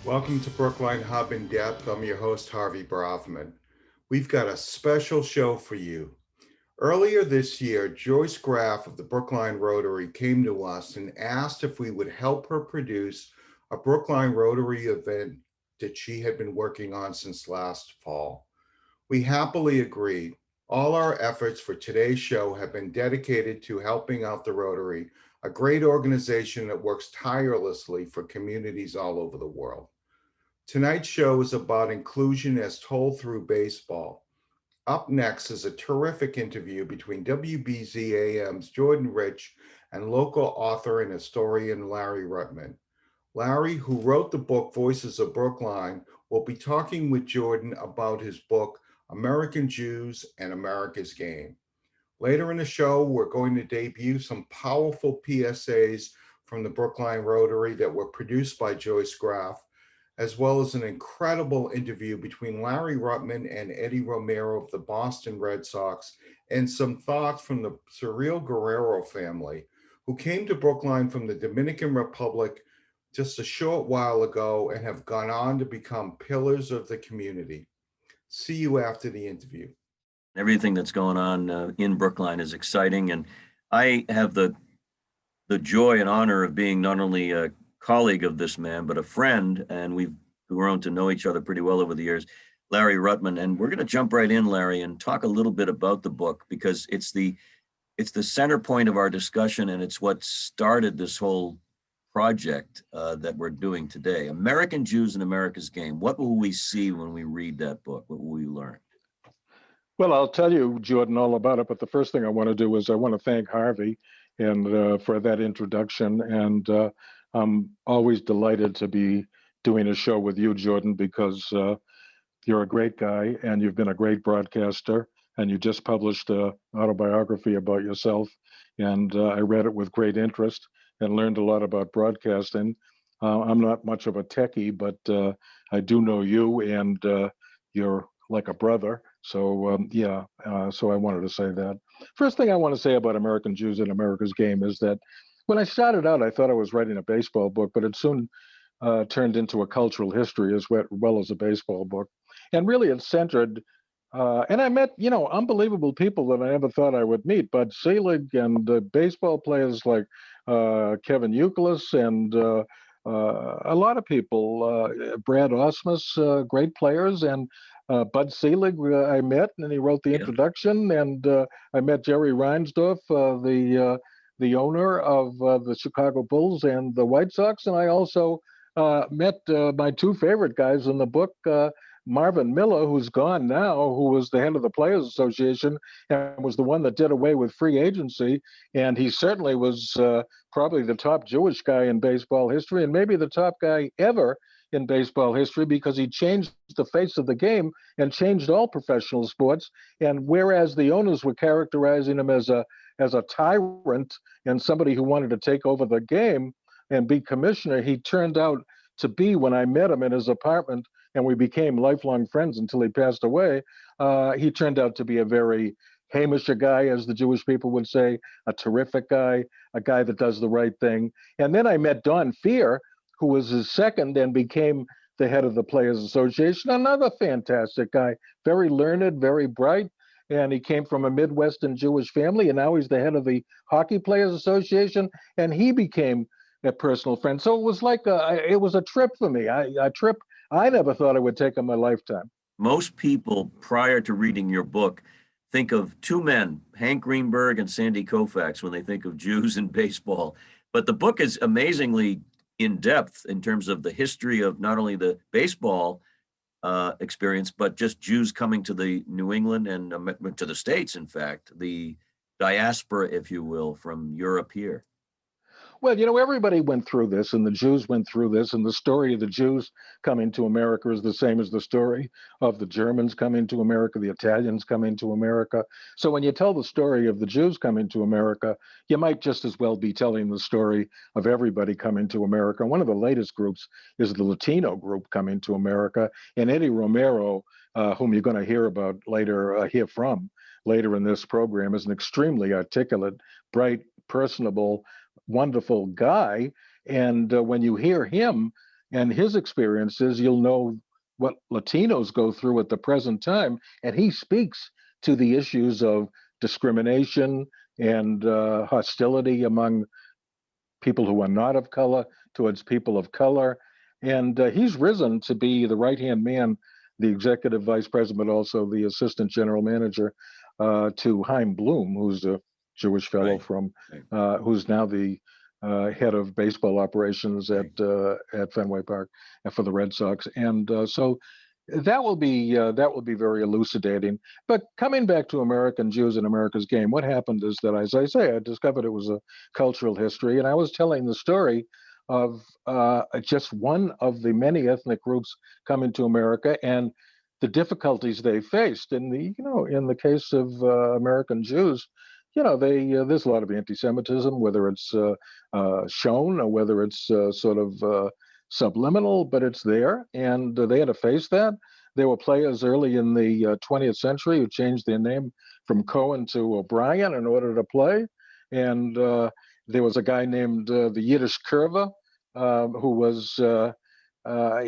Welcome to Brookline HUB In-Depth. I'm your host, Harvey Bravman. We've got a special show for you. Earlier this year, Joyce Graff of the Brookline Rotary came to us and asked if we would help her produce a Brookline Rotary event that she had been working on since last fall. We happily agreed. All our efforts for today's show have been dedicated to helping out the Rotary, a great organization that works tirelessly for communities all over the world. Tonight's show is about inclusion as told through baseball. Up next is a terrific interview between WBZ-AM's Jordan Rich and local author and historian Larry Ruttman. Larry, who wrote the book Voices of Brookline, will be talking with Jordan about his book, American Jews and America's Game. Later in the show, we're going to debut some powerful PSAs from the Brookline Rotary that were produced by Joyce Graff, as well as an incredible interview between Larry Ruttman and Eddie Romero of the Boston Red Sox, and some thoughts from the Surreal Guerrero family, who came to Brookline from the Dominican Republic just a short while ago and have gone on to become pillars of the community. See you after the interview. Everything that's going on in Brookline is exciting, and I have the joy and honor of being not only a colleague of this man, but a friend, and we've grown to know each other pretty well over the years, Larry Ruttman. And we're going to jump right in, Larry, and talk a little bit about the book, because it's the center point of our discussion, and it's what started this whole project that we're doing today. American Jews and America's Game. What will we see when we read that book? What will we learn? Well, I'll tell you, Jordan, all about it. But the first thing I want to do is I want to thank Harvey and for that introduction. And I'm always delighted to be doing a show with you, Jordan, because you're a great guy and you've been a great broadcaster. And you just published an autobiography about yourself. And I read it with great interest and learned a lot about broadcasting. I'm not much of a techie, but I do know you, and you're like a brother. So so I wanted to say that. First thing I want to say about American Jews and America's Game is that when I started out, I thought I was writing a baseball book, but it soon turned into a cultural history as well as a baseball book. And really it centered, and I met, unbelievable people that I never thought I would meet. Bud Selig and baseball players like Kevin Youkilis and a lot of people, Brad Osmus, great players, and Bud Selig I met, and he wrote the introduction, and I met Jerry Reinsdorf, the owner of the Chicago Bulls and the White Sox, and I also met my two favorite guys in the book, Marvin Miller, who's gone now, who was the head of the Players Association and was the one that did away with free agency. And he certainly was probably the top Jewish guy in baseball history, and maybe the top guy ever in baseball history, because he changed the face of the game and changed all professional sports. And whereas the owners were characterizing him as a tyrant and somebody who wanted to take over the game and be commissioner, he turned out to be, when I met him in his apartment, and we became lifelong friends until he passed away, he turned out to be a very Hamish guy, as the Jewish people would say, a terrific guy, a guy that does the right thing. And then I met Don Fear, who was his second and became the head of the Players Association, another fantastic guy, very learned, very bright. And he came from a Midwestern Jewish family, and now he's the head of the Hockey Players Association, and he became a personal friend. So it was like it was a trip for me, a trip I never thought I would take in my lifetime. Most people, prior to reading your book, think of two men, Hank Greenberg and Sandy Koufax, when they think of Jews in baseball. But the book is amazingly in depth in terms of the history of not only the baseball experience, but just Jews coming to the New England and to the States, in fact, the diaspora, if you will, from Europe here. Well, everybody went through this, and the Jews went through this, and the story of the Jews coming to America is the same as the story of the Germans coming to America, the Italians coming to America. So when you tell the story of the Jews coming to America, you might just as well be telling the story of everybody coming to America. One of the latest groups is the Latino group coming to America, and Eddie Romero, whom you're going to hear from later in this program, is an extremely articulate, bright, personable, wonderful guy. And when you hear him And his experiences, you'll know what Latinos go through at the present time. And he speaks to the issues of discrimination and hostility among people who are not of color towards people of color. And he's risen to be the right-hand man, the executive vice president, but also the assistant general manager to Chaim Bloom, who's a Jewish fellow from, who's now the head of baseball operations at Fenway Park for the Red Sox. And so that will be very elucidating. But coming back to American Jews and America's game, what happened is that, as I say, I discovered it was a cultural history, and I was telling the story of just one of the many ethnic groups coming to America and the difficulties they faced. In the case of American Jews, there's a lot of anti-Semitism, whether it's shown or whether it's sort of subliminal, but it's there, and they had to face that. There were players early in the 20th century who changed their name from Cohen to O'Brien in order to play, and there was a guy named the Yiddish Curva, who was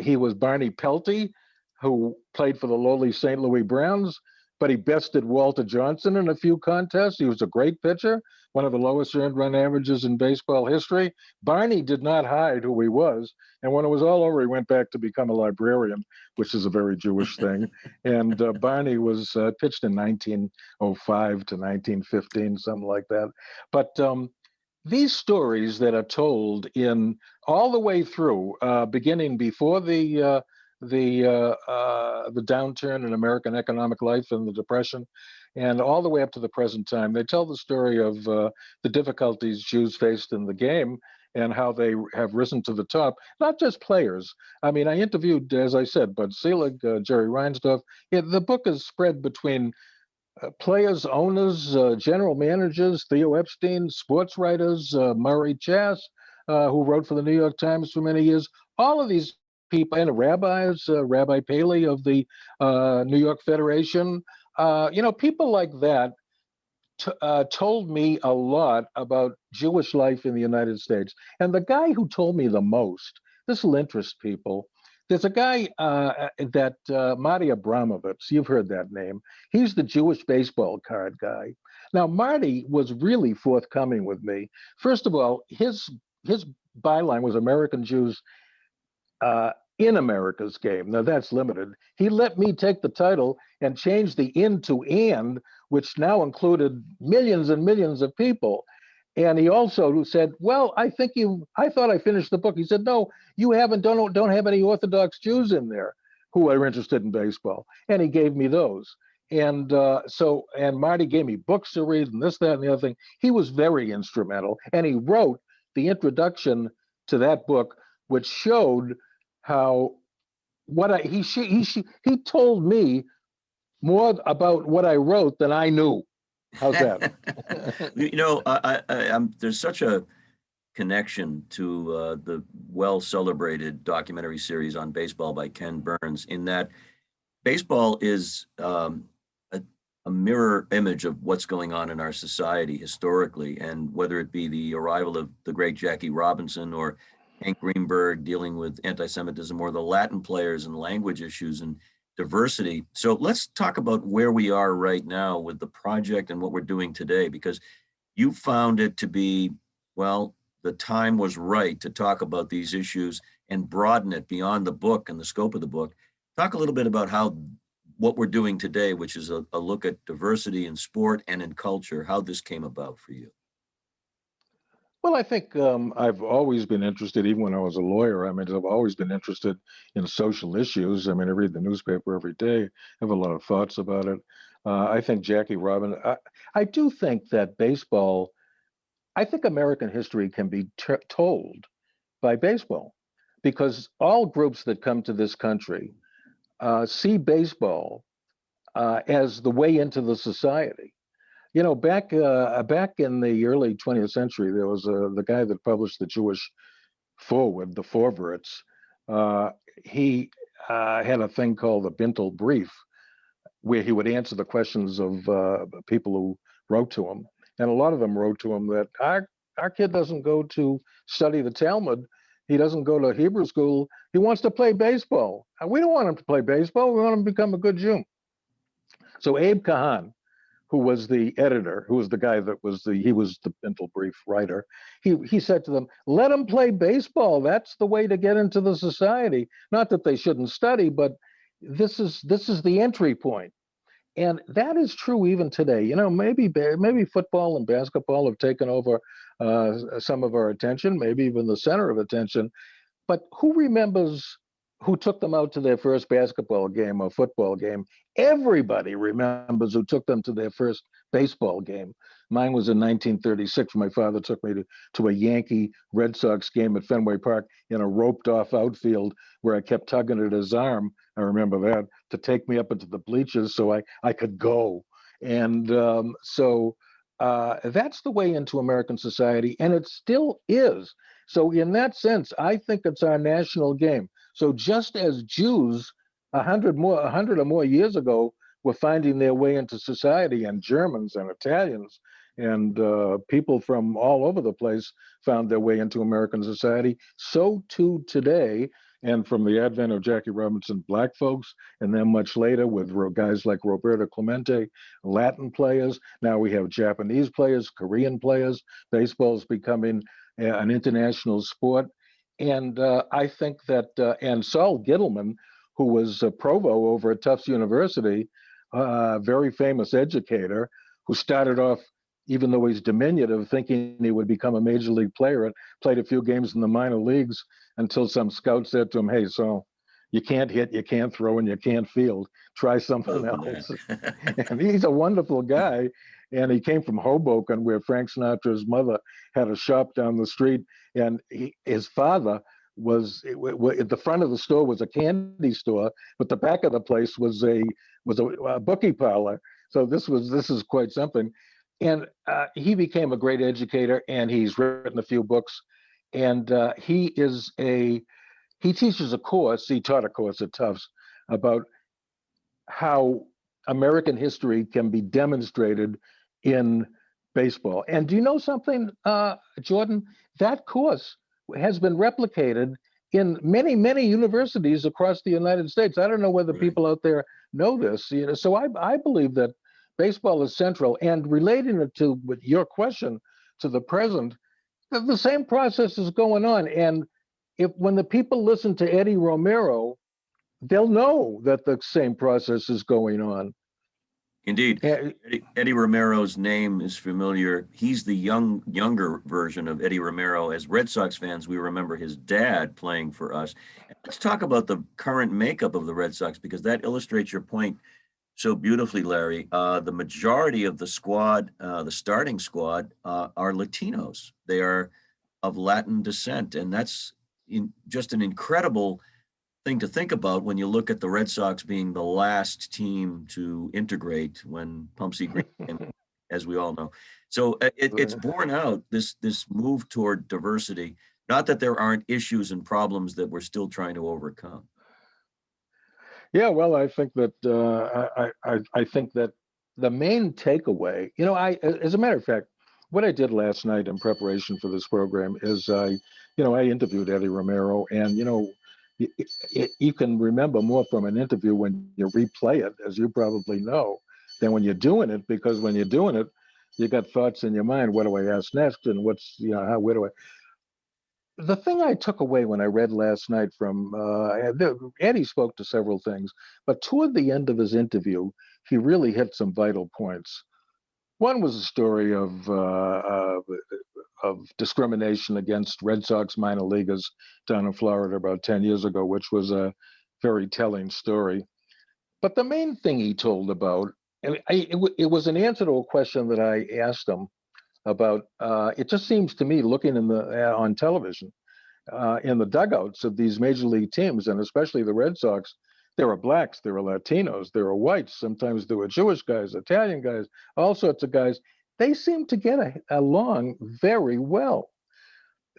he was Barney Pelty, who played for the lowly St. Louis Browns, but he bested Walter Johnson in a few contests. He was a great pitcher, one of the lowest earned run averages in baseball history. Barney did not hide who he was, and when it was all over, he went back to become a librarian, which is a very Jewish thing. And Barney was pitched in 1905 to 1915, something like that. But these stories that are told in all the way through, beginning before the downturn in American economic life and the Depression, and all the way up to the present time, they tell the story of the difficulties Jews faced in the game and how they have risen to the top. Not just players. I mean, I interviewed, as I said, Bud Selig, Jerry Reinsdorf. The book is spread between players, owners, general managers, Theo Epstein, sports writers, Murray Chass, who wrote for the New York Times for many years. All of these people, and rabbis, Rabbi Paley of the New York Federation, people like that told me a lot about Jewish life in the United States. And the guy who told me the most, this will interest people, there's a guy that Marty Abramovitz, you've heard that name. He's the Jewish baseball card guy. Now, Marty was really forthcoming with me. First of all, his byline was American Jews in America's game. Now that's limited. He let me take the title and change the "in" to "and," which now included millions and millions of people. And he also said, "Well, I thought I finished the book." He said, "No, you don't have any Orthodox Jews in there who are interested in baseball." And he gave me those. And and Marty gave me books to read and this, that, and the other thing. He was very instrumental, and he wrote the introduction to that book, which showed how he told me more about what I wrote than I knew. How's that? There's such a connection to the well-celebrated documentary series on baseball by Ken Burns, in that baseball is a mirror image of what's going on in our society historically, and whether it be the arrival of the great Jackie Robinson or Hank Greenberg dealing with anti-Semitism, or the Latin players and language issues and diversity. So let's talk about where we are right now with the project and what we're doing today, because you found it to be, well, the time was right to talk about these issues and broaden it beyond the book and the scope of the book. Talk a little bit about what we're doing today, which is a look at diversity in sport and in culture, how this came about for you. Well, I think I've always been interested, even when I was a lawyer. I mean, I've always been interested in social issues. I mean, I read the newspaper every day. I have a lot of thoughts about it. I think Jackie Robinson, I do think that baseball, I think American history can be told by baseball, because all groups that come to this country see baseball as the way into the society. You know, back in the early 20th century, there was the guy that published the Jewish Forward, the Forverts. He had a thing called the Bintel Brief, where he would answer the questions of people who wrote to him, and a lot of them wrote to him that our kid doesn't go to study the Talmud He doesn't go to Hebrew school. He wants to play baseball. And we don't want him to play baseball. We want him to become a good Jew. So Abe Kahan, who was the editor, who was the guy that was he was the Pintle Brief writer, he said to them, let them play baseball. That's the way to get into the society. Not that they shouldn't study, but this is the entry point. And that is true even today. You know, maybe football and basketball have taken over some of our attention, maybe even the center of attention. But who remembers who took them out to their first basketball game or football game? Everybody remembers who took them to their first baseball game. Mine was in 1936. My father took me to a Yankee Red Sox game at Fenway Park in a roped off outfield where I kept tugging at his arm. I remember that, to take me up into the bleachers so I could go. And so that's the way into American society, and it still is. So in that sense, I think it's our national game. So just as Jews 100 or more years ago were finding their way into society, and Germans and Italians and people from all over the place found their way into American society, so too today. And from the advent of Jackie Robinson, Black folks, and then much later with guys like Roberto Clemente, Latin players. Now we have Japanese players, Korean players. Baseball is becoming an international sport. And I think that, and Saul Gittleman, who was a provo over at Tufts University, a very famous educator, who started off, even though he's diminutive, thinking he would become a major league player, and played a few games in the minor leagues until some scout said to him, hey, so you can't hit, you can't throw, and you can't field. Try something else. And he's a wonderful guy. And he came from Hoboken, where Frank Sinatra's mother had a shop down the street. And his father was, at the front of the store was a candy store, but the back of the place was a bookie parlor. So this is quite something. And he became a great educator, and he's written a few books. And he teaches a course, he taught a course at Tufts about how American history can be demonstrated in baseball. And do you know something, Jordan? That course has been replicated in many, many universities across the United States. I don't know whether people out there know this. You know, so I believe that baseball is central. And relating it to with your question to the present, the same process is going on. And when the people listen to Eddie Romero, they'll know that the same process is going on. Indeed. Eddie Romero's name is familiar. He's the younger version of Eddie Romero. As Red Sox fans, we remember his dad playing for us. Let's talk about the current makeup of the Red Sox, because that illustrates your point so beautifully, Larry. The majority of the squad, the starting squad, are Latinos. They are of Latin descent, and that's just an incredible thing to think about when you look at the Red Sox being the last team to integrate when Pumpsie Green came, as we all know. So it's borne out, this move toward diversity. Not that there aren't issues and problems that we're still trying to overcome. Yeah, well, I think that I think that the main takeaway, you know, as a matter of fact, what I did last night in preparation for this program is I interviewed Eddie Romero, and you can remember more from an interview when you replay it, as you probably know, than when you're doing it, because when you're doing it, you got thoughts in your mind. What do I ask next? And where do I? The thing I took away when I read last night from Eddie spoke to several things, but toward the end of his interview, he really hit some vital points. One was a story of discrimination against Red Sox minor leaguers down in Florida about 10 years ago, which was a very telling story. But the main thing he told about, and it was an answer to a question that I asked him about. It just seems to me, looking on television, in the dugouts of these major league teams, and especially the Red Sox, there are blacks, there are Latinos, there are whites. Sometimes there were Jewish guys, Italian guys, all sorts of guys. They seem to get along very well,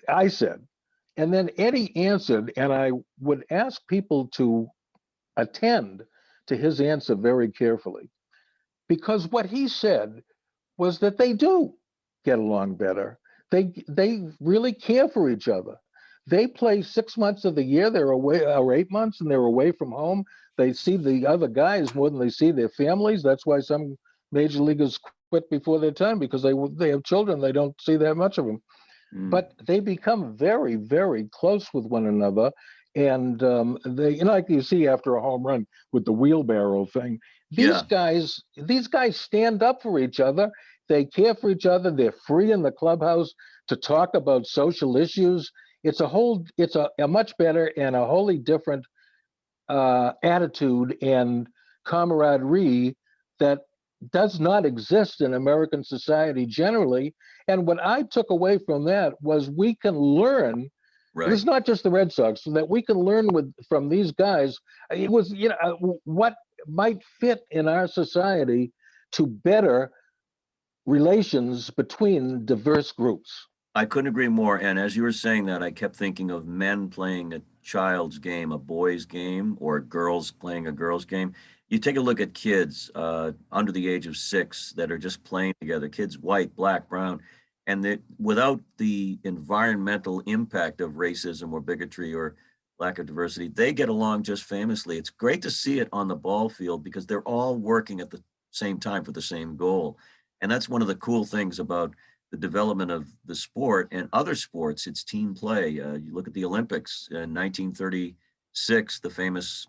I said. And then Eddie answered, and I would ask people to attend to his answer very carefully, because what he said was that they do get along better. They really care for each other. They play 6 months of the year. They're away, or 8 months, and they're away from home. They see the other guys more than they see their families. That's why some major leaguers quit before their time, because they have children. They don't see that much of them. But they become very, very close with one another. And they, like you see after a home run with the wheelbarrow thing, these guys stand up for each other. They care for each other. They're free in the clubhouse to talk about social issues. It's a much better and a wholly different attitude and camaraderie that does not exist in American society generally. And what I took away from that was we can learn. Right. It's not just the Red Sox, so that we can learn from these guys. It was, what might fit in our society to better relations between diverse groups. I couldn't agree more. And as you were saying that, I kept thinking of men playing a child's game, a boy's game, or girls playing a girl's game. You take a look at kids under the age of 6 that are just playing together, kids white, black, brown, and that without the environmental impact of racism or bigotry or lack of diversity, they get along just famously. It's great to see it on the ball field because they're all working at the same time for the same goal. And that's one of the cool things about the development of the sport and other sports. It's team play. You look at the Olympics in 1936, the famous,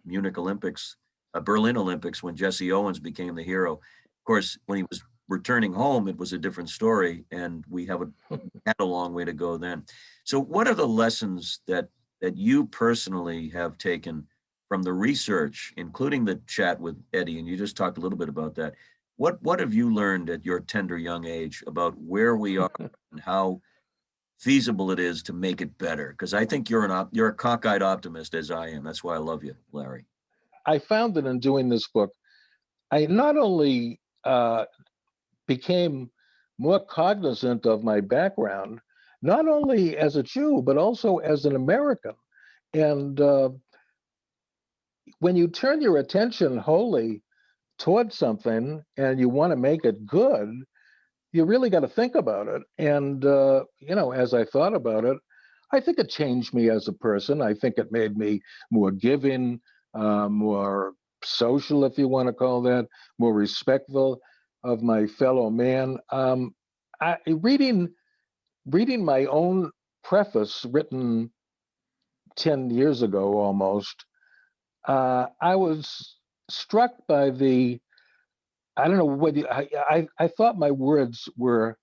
Munich Olympics, Berlin Olympics, when Jesse Owens became the hero. Of course, when he was returning home, it was a different story, and we had a long way to go then. So what are the lessons that you personally have taken from the research, including the chat with Eddie, and you just talked a little bit about that. What have you learned at your tender young age about where we are and how feasible it is to make it better? Because I think you're a cockeyed optimist, as I am. That's why I love you, Larry. I found that in doing this book, I not only became more cognizant of my background, not only as a Jew, but also as an American. And when you turn your attention wholly towards something and you want to make it good, you really got to think about it. And, as I thought about it, I think it changed me as a person. I think it made me more giving, more social, if you want to call that, more respectful of my fellow man. Reading my own preface written 10 years ago almost, I was struck by I don't know what I thought my words were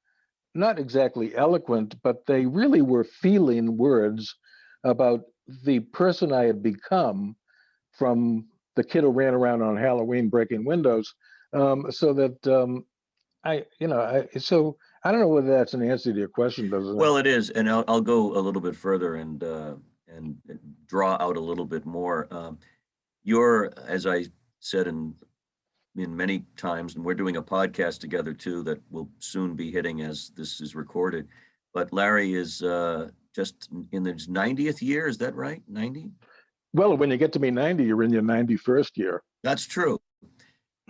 not exactly eloquent, but they really were feeling words about the person I had become from the kid who ran around on Halloween breaking windows. So I don't know whether that's an answer to your question, does it? Well, it is, and I'll go a little bit further and draw out a little bit more. You're, as I said in many times, and we're doing a podcast together too that will soon be hitting as this is recorded. But Larry is just in his 90th year. Is that right? 90? Well, when you get to be 90, you're in your 91st year. That's true.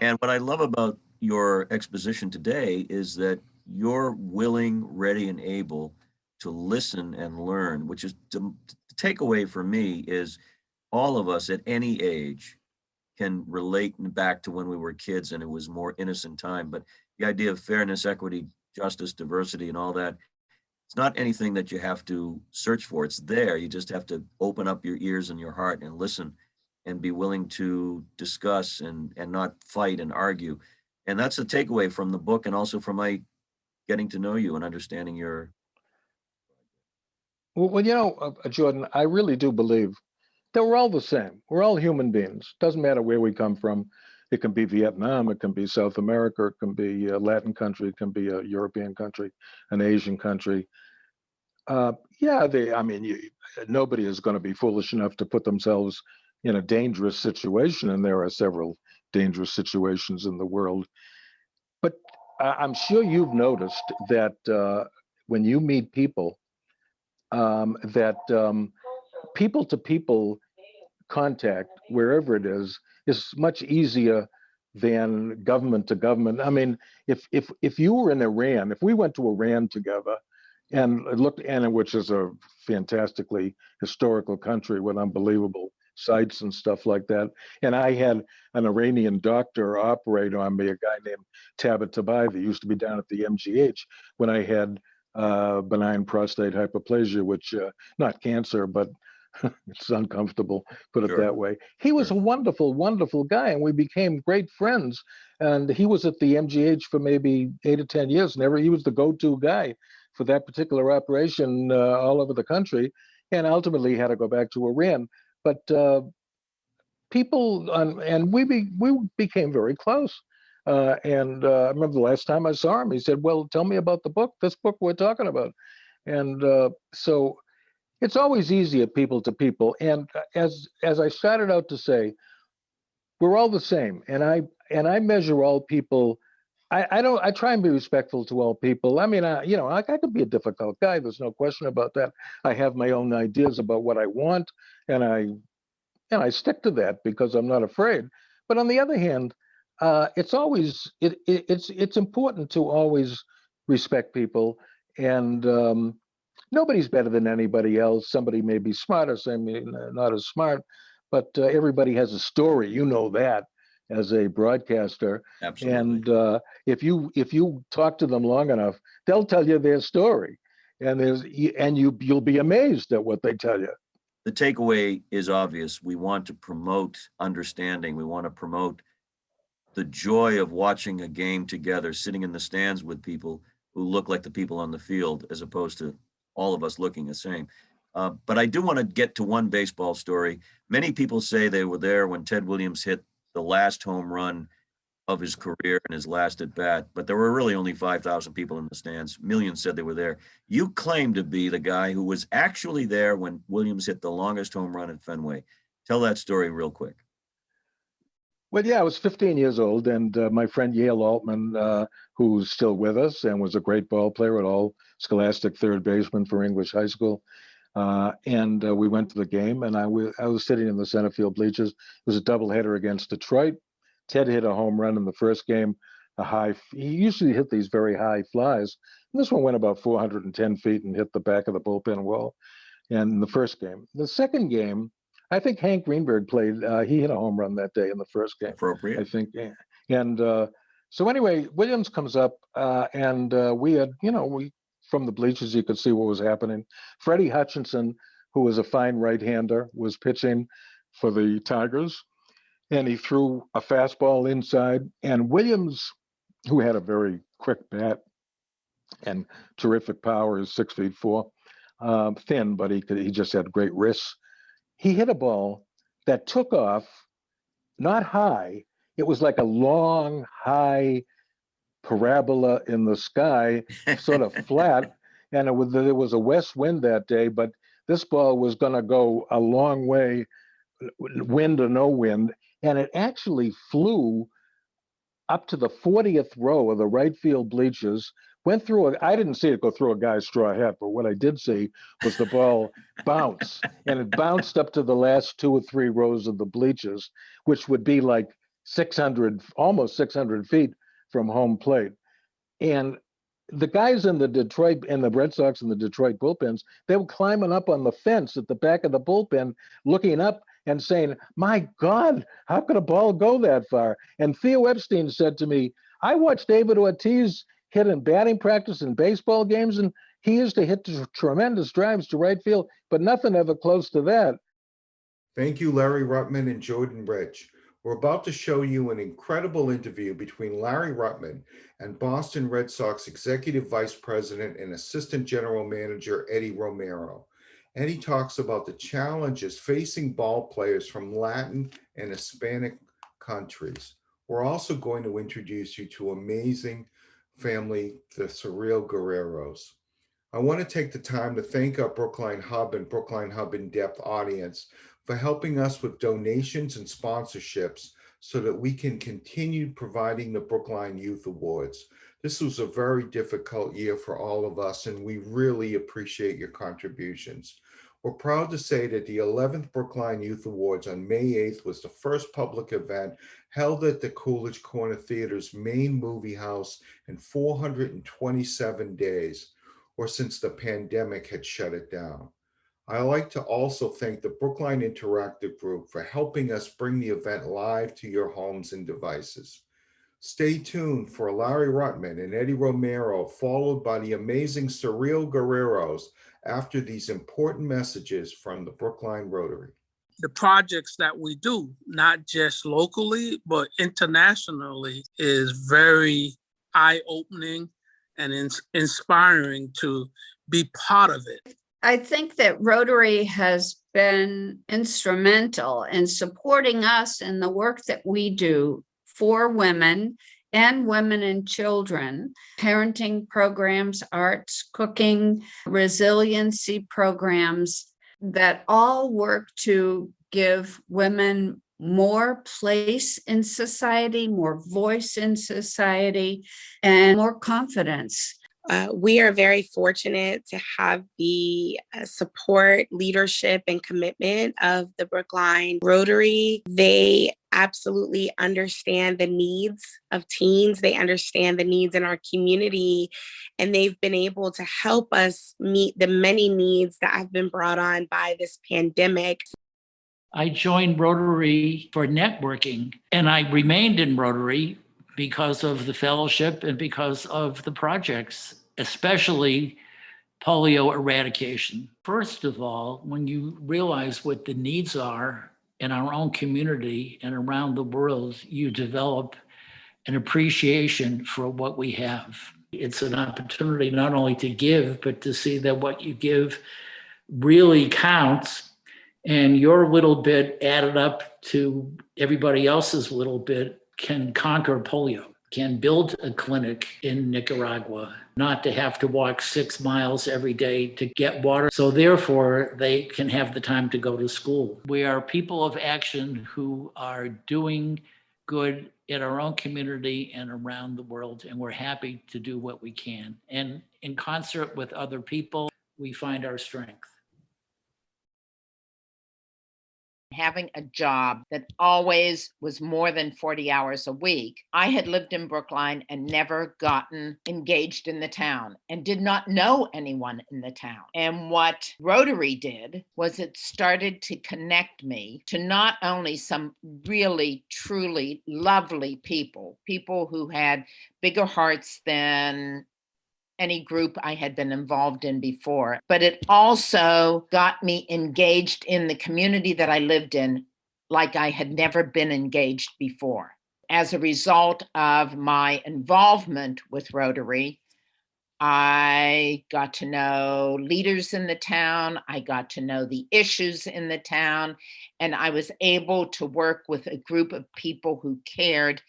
And what I love about your exposition today is that you're willing, ready, and able to listen and learn, which is the takeaway for me is all of us at any age can relate back to when we were kids and it was more innocent time. But the idea of fairness, equity, justice, diversity, and all that, it's not anything that you have to search for. It's there. You just have to open up your ears and your heart and listen and be willing to discuss and not fight and argue. And that's the takeaway from the book and also from my getting to know you and understanding your. Well, Jordan, I really do believe that we're all the same. We're all human beings. Doesn't matter where we come from. It can be Vietnam, it can be South America, it can be a Latin country, it can be a European country, an Asian country. Nobody is going to be foolish enough to put themselves in a dangerous situation, and there are several dangerous situations in the world. But I'm sure you've noticed that when you meet people, people-to-people contact, wherever it is much easier than government to government. I mean, if you were in Iran, if we went to Iran together, and it looked, and which is a fantastically historical country with unbelievable sites and stuff like that. And I had an Iranian doctor operate on me, a guy named Tabatabai that used to be down at the MGH when I had benign prostate hyperplasia, which not cancer, but it's uncomfortable, put it Sure. that way. He was a Sure. wonderful, wonderful guy, and we became great friends. And he was at the MGH for maybe 8 or 10 years. He was the go-to guy for that particular operation all over the country, and ultimately had to go back to Iran. But people, and we became very close. And I remember the last time I saw him, he said, "Well, tell me about this book we're talking about." And so it's always easier people to people. And as I started out to say, we're all the same. And I measure all people. I try and be respectful to all people. I mean, I could be a difficult guy. There's no question about that. I have my own ideas about what I want, and I stick to that because I'm not afraid. But on the other hand, it's always it's important to always respect people, and nobody's better than anybody else. Somebody may be smarter, some may not as smart, but everybody has a story. You know that as a broadcaster, Absolutely. and if you talk to them long enough, they'll tell you their story, and you'll be amazed at what they tell you. The takeaway is obvious. We want to promote understanding. We want to promote the joy of watching a game together, sitting in the stands with people who look like the people on the field, as opposed to all of us looking the same. But I do want to get to one baseball story. Many people say they were there when Ted Williams hit the last home run of his career and his last at bat, but there were really only 5,000 people in the stands. Millions said they were there. You claim to be the guy who was actually there when Williams hit the longest home run at Fenway. Tell that story real quick. Well, yeah, I was 15 years old, and my friend Yale Altman, who's still with us and was a great ball player at all scholastic third baseman for English high school. And we went to the game, and I was sitting in the center field bleachers. It was a doubleheader against Detroit. Ted hit a home run in the first game, he usually hit these very high flies. And this one went about 410 feet and hit the back of the bullpen wall. And in the first game, the second game, I think Hank Greenberg played. He hit a home run that day in the first game. Appropriate. I think. And so anyway, Williams comes up, and we had, we from the bleachers you could see what was happening. Freddie Hutchinson, who was a fine right-hander, was pitching for the Tigers, and he threw a fastball inside. And Williams, who had a very quick bat and terrific power, is 6'4", thin, but he just had great wrists. He hit a ball that took off, not high. It was like a long, high parabola in the sky, sort of flat. And there was a west wind that day, but this ball was going to go a long way, wind or no wind. And it actually flew up to the 40th row of the right field bleachers, went through I didn't see it go through a guy's straw hat, but what I did see was the ball bounce, and it bounced up to the last 2 or 3 rows of the bleachers, which would be like almost 600 feet from home plate. And the guys in the Red Sox and the Detroit bullpens, they were climbing up on the fence at the back of the bullpen, looking up and saying, "My God, how could a ball go that far?" And Theo Epstein said to me, "I watched David Ortiz hit in batting practice in baseball games, and he used to hit tremendous drives to right field, but nothing ever close to that." Thank you, Larry Ruttman and Jordan Rich. We're about to show you an incredible interview between Larry Ruttman and Boston Red Sox Executive Vice President and Assistant General Manager Eddie Romero. Eddie talks about the challenges facing ball players from Latin and Hispanic countries. We're also going to introduce you to amazing family, the Surreal Guerreros. I want to take the time to thank our Brookline Hub and Brookline Hub In-Depth audience for helping us with donations and sponsorships so that we can continue providing the Brookline Youth Awards. This was a very difficult year for all of us, and we really appreciate your contributions. We're proud to say that the 11th Brookline Youth Awards on May 8th was the first public event held at the Coolidge Corner Theater's main movie house in 427 days. or since the pandemic had shut it down. I'd like to also thank the Brookline Interactive Group for helping us bring the event live to your homes and devices. Stay tuned for Larry Ruttman and Eddie Romero, followed by the amazing Surreal Guerreros after these important messages from the Brookline Rotary. The projects that we do, not just locally, but internationally, is very eye-opening and inspiring to be part of it. I think that Rotary has been instrumental in supporting us in the work that we do for women and children, parenting programs, arts, cooking, resiliency programs that all work to give women more place in society, more voice in society, and more confidence. We are very fortunate to have the support, leadership, and commitment of the Brookline Rotary. They absolutely understand the needs of teens. They understand the needs in our community, and they've been able to help us meet the many needs that have been brought on by this pandemic. I joined Rotary for networking, and I remained in Rotary because of the fellowship and because of the projects, especially polio eradication. First of all, when you realize what the needs are in our own community and around the world, you develop an appreciation for what we have. It's an opportunity not only to give, but to see that what you give really counts, and your little bit added up to everybody else's little bit can conquer polio, can build a clinic in Nicaragua, not to have to walk 6 miles every day to get water. So therefore, they can have the time to go to school. We are people of action who are doing good in our own community and around the world, and we're happy to do what we can. And in concert with other people, we find our strength. Having a job that always was more than 40 hours a week, I had lived in Brookline and never gotten engaged in the town and did not know anyone in the town. And what Rotary did was it started to connect me to not only some really, truly lovely people who had bigger hearts than any group I had been involved in before, but it also got me engaged in the community that I lived in like I had never been engaged before. As a result of my involvement with Rotary, I got to know leaders in the town, I got to know the issues in the town, and I was able to work with a group of people who cared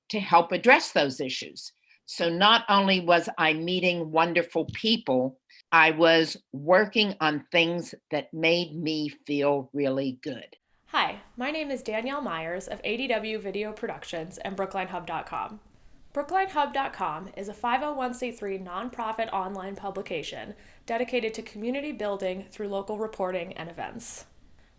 to help address those issues. So not only was I meeting wonderful people, I was working on things that made me feel really good. Hi, my name is Danielle Myers of ADW Video Productions and BrooklineHub.com. BrooklineHub.com is a 501c3 nonprofit online publication dedicated to community building through local reporting and events.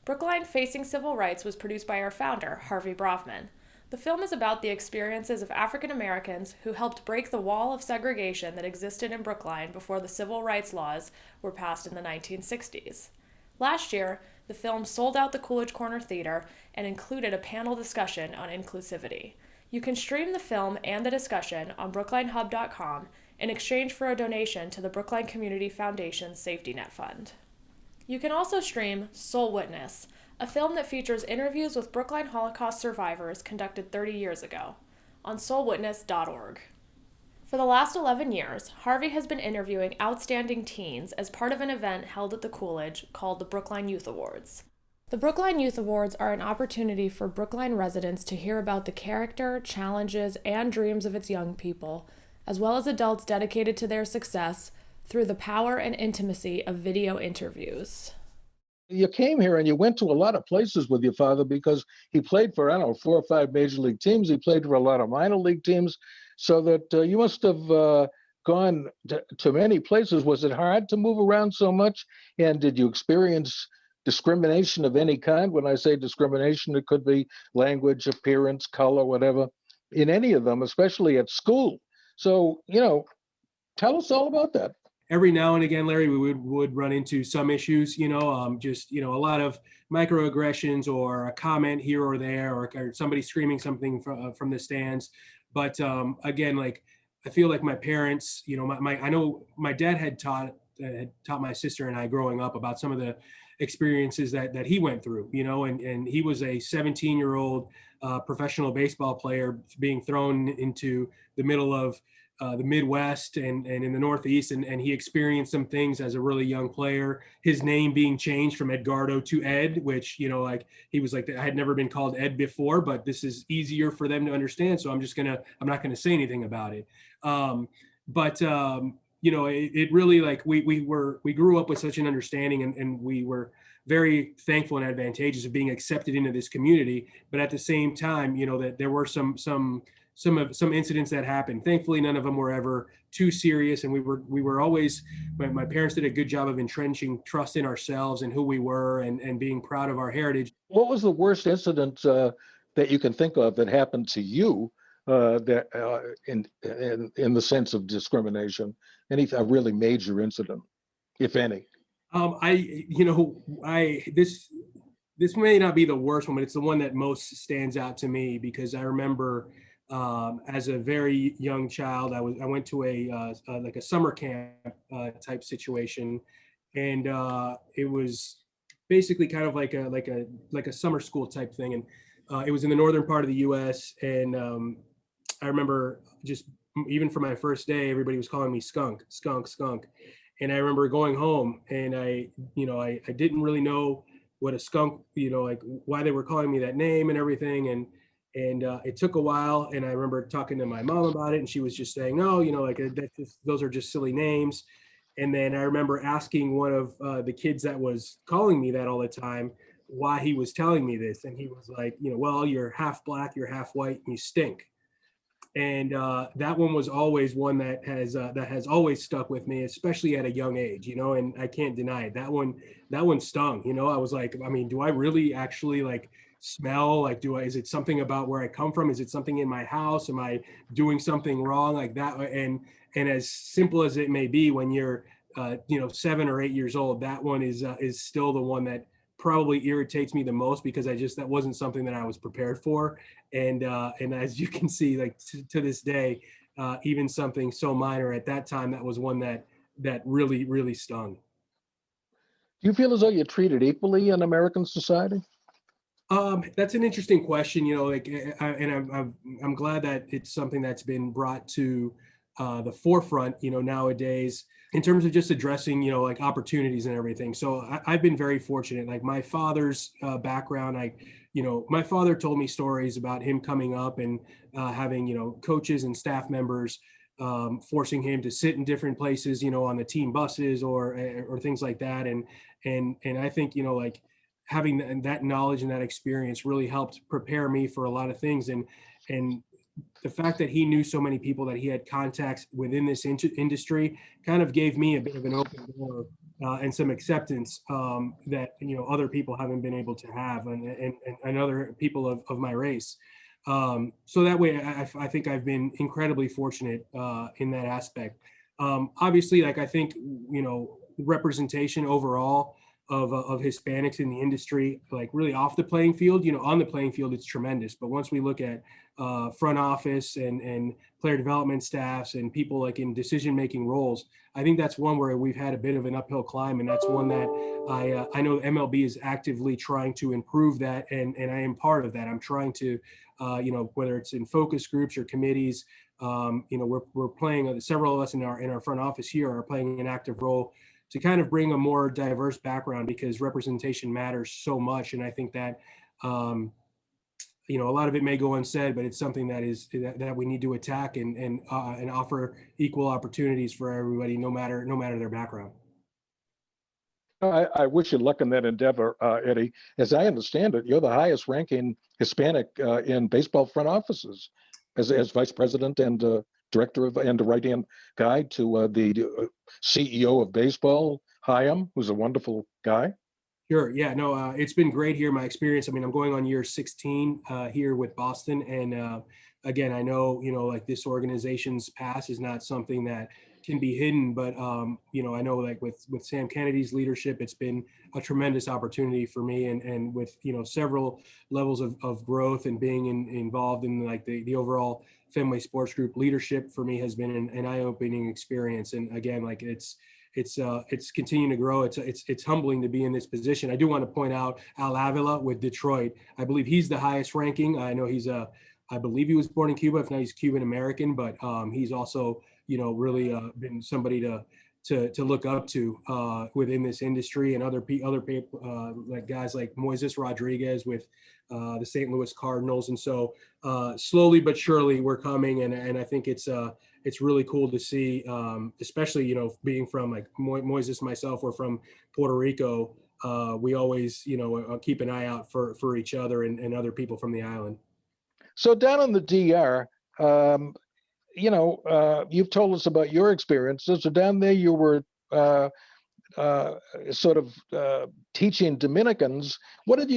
Brookline Facing Civil Rights was produced by our founder, Harvey Bravman. The film is about the experiences of African Americans who helped break the wall of segregation that existed in Brookline before the civil rights laws were passed in the 1960s. Last year, the film sold out the Coolidge Corner Theater and included a panel discussion on inclusivity. You can stream the film and the discussion on BrooklineHub.com in exchange for a donation to the Brookline Community Foundation's Safety Net Fund. You can also stream Soul Witness, a film that features interviews with Brookline Holocaust survivors conducted 30 years ago, on soulwitness.org. For the last 11 years, Harvey has been interviewing outstanding teens as part of an event held at the Coolidge called the Brookline Youth Awards. The Brookline Youth Awards are an opportunity for Brookline residents to hear about the character, challenges, and dreams of its young people, as well as adults dedicated to their success through the power and intimacy of video interviews. You came here and you went to a lot of places with your father because he played for, 4 or 5 major league teams. He played for a lot of minor league teams, so that you must have gone to many places. Was it hard to move around so much? And did you experience discrimination of any kind? When I say discrimination, it could be language, appearance, color, whatever, in any of them, especially at school. So, tell us all about that. every now and again, Larry, we would run into some issues, just, a lot of microaggressions or a comment here or there, or somebody screaming something from the stands. But again, like, I feel like my parents, I know my dad had taught my sister and I growing up about some of the experiences that he went through, and he was a 17-year-old professional baseball player being thrown into the middle of the Midwest and in the Northeast, and he experienced some things as a really young player. His name being changed from Edgardo to Ed, which, like, he was like, I had never been called Ed before, but this is easier for them to understand, so I'm not gonna say anything about it. It really, like, we grew up with such an understanding, and we were very thankful and advantageous of being accepted into this community. But at the same time, that there were some incidents that happened. Thankfully, none of them were ever too serious, and we were always, my parents did a good job of entrenching trust in ourselves and who we were, and being proud of our heritage. What was the worst incident that you can think of that happened to you that in the sense of discrimination? A really major incident, if any? This may not be the worst one, but it's the one that most stands out to me, because I remember as a very young child, I went to like a summer camp type situation, and it was basically kind of like a summer school type thing, and it was in the northern part of the U.S. And I remember, just even for my first day, everybody was calling me skunk. And I remember going home, and I didn't really know what a skunk, like, why they were calling me that name and everything. And it took a while, and I remember talking to my mom about it, and she was just saying, no, like, those are just silly names. And then I remember asking one of the kids that was calling me that all the time why he was telling me this. And he was like, well, you're half black, you're half white, and you stink. And that one was always one that has always stuck with me, especially at a young age, and I can't deny it. That one stung. I was like, I mean, do I really actually, like, smell? Like, is it something about where I come from? Is it something in my house? Am I doing something wrong, like that? And as simple as it may be, when you're 7 or 8 years old, that one is still the one that probably irritates me the most, because that wasn't something that I was prepared for. And as you can see, like, to this day, even something so minor at that time, that was one that really, really stung. Do you feel as though you're treated equally in American society? That's an interesting question, I'm glad that it's something that's been brought to the forefront, nowadays, in terms of just addressing, like, opportunities and everything. So I've been very fortunate. Like, my father's background, my father told me stories about him coming up and having, coaches and staff members forcing him to sit in different places, on the team buses or things like that. And I think, like, having that knowledge and that experience really helped prepare me for a lot of things. And the fact that he knew so many people, that he had contacts within this industry, kind of gave me a bit of an open door and some acceptance that other people haven't been able to have, and other people of my race. So that way, I think I've been incredibly fortunate in that aspect. Obviously, like, I think representation overall of Hispanics in the industry, like, really off the playing field, on the playing field, it's tremendous. But once we look at front office and player development staffs and people, like, in decision-making roles, I think that's one where we've had a bit of an uphill climb. And that's one that I know MLB is actively trying to improve that. And I am part of that. I'm trying to, whether it's in focus groups or committees, we're playing, several of us in our front office here are playing an active role to kind of bring a more diverse background, because representation matters so much. And I think that, a lot of it may go unsaid, but it's something that we need to attack and offer equal opportunities for everybody, no matter their background. I wish you luck in that endeavor, Eddie. As I understand it, you're the highest ranking Hispanic in baseball front offices, as vice president and director of, and the right-hand guy to the CEO of baseball, Chaim, who's a wonderful guy. Sure. Yeah, no, it's been great here. My experience, I mean, I'm going on year 16 here with Boston. And again, I know, like, this organization's past is not something that can be hidden. But you know, I know like with Sam Kennedy's leadership, it's been a tremendous opportunity for me, and with, you know, several levels of growth and being involved in like the overall Fenway Sports Group leadership for me has been an eye-opening experience. And again, like it's continuing to grow. It's humbling to be in this position. I do want to point out Al Avila with Detroit. I believe he's the highest ranking. I know I believe he was born in Cuba. If not, he's Cuban American, but he's also, you know, really been somebody to look up to within this industry, and other people like guys like Moises Rodriguez with the St. Louis Cardinals. And so slowly but surely we're coming, and I think it's really cool to see, especially, you know, being from like Moises, myself, we're from Puerto Rico. We always, you know, keep an eye out for each other and other people from the island. So down in the DR, you know, you've told us about your experiences. So down there, you were sort of teaching Dominicans. What did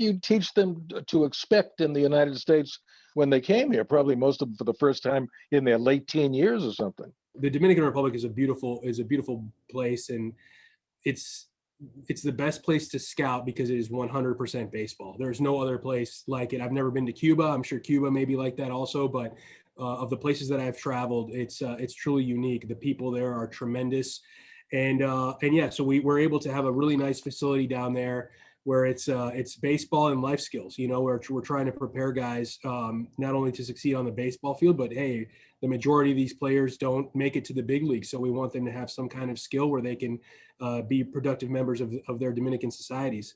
you teach them to expect in the United States when they came here? Probably most of them for the first time in their late teen years or something. The Dominican Republic is a beautiful place, and it's the best place to scout because it is 100% baseball. There's no other place like it. I've never been to Cuba. I'm sure Cuba may be like that also, but of the places that I've traveled, it's truly unique. The people there are tremendous, and yeah, so we're able to have a really nice facility down there where it's baseball and life skills. You know, we're trying to prepare guys not only to succeed on the baseball field, but hey, the majority of these players don't make it to the big leagues, so we want them to have some kind of skill where they can be productive members of their Dominican societies.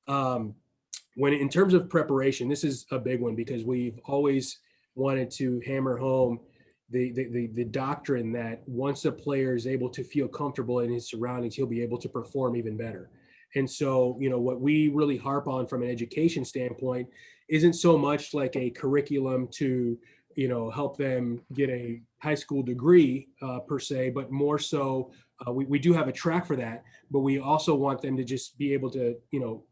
When in terms of preparation, this is a big one because we've always wanted to hammer home the doctrine that once a player is able to feel comfortable in his surroundings, he'll be able to perform even better. And so, you know, what we really harp on from an education standpoint isn't so much like a curriculum to, you know, help them get a high school degree per se, but more so we do have a track for that, but we also want them to just be able to, you know,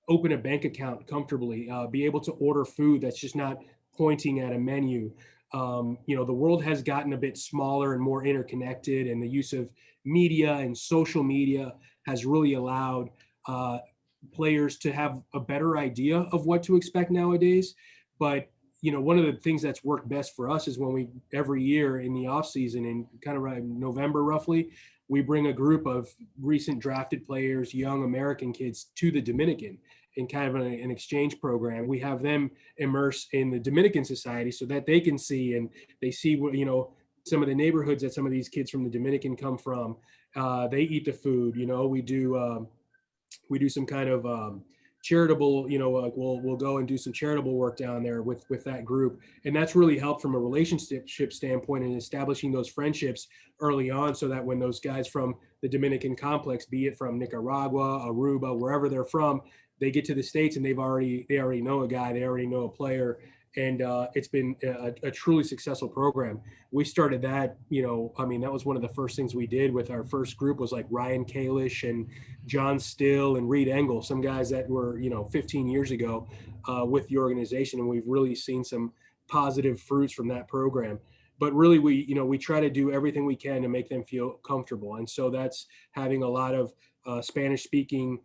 open a bank account comfortably, be able to order food that's just not pointing at a menu. You know, the world has gotten a bit smaller and more interconnected, and the use of media and social media has really allowed players to have a better idea of what to expect nowadays. But, you know, one of the things that's worked best for us is when we, every year in the off season, in kind of around November roughly, we bring a group of recent drafted players, young American kids, to the Dominican in kind of an exchange program. We have them immerse in the Dominican society so that they can see, and they see what, you know, some of the neighborhoods that some of these kids from the Dominican come from. They eat the food, you know, we do some kind of charitable, you know, like we'll go and do some charitable work down there with that group. And that's really helped from a relationship standpoint in establishing those friendships early on, so that when those guys from the Dominican complex, be it from Nicaragua, Aruba, wherever they're from, they get to the States and they already know a guy, they already know a player. And it's been a truly successful program. We started that, you know, I mean, that was one of the first things we did with our first group was like Ryan Kalish and John Still and Reed Engel, some guys that were, you know, 15 years ago with the organization. And we've really seen some positive fruits from that program. But really, we try to do everything we can to make them feel comfortable. And so that's having a lot of Spanish speaking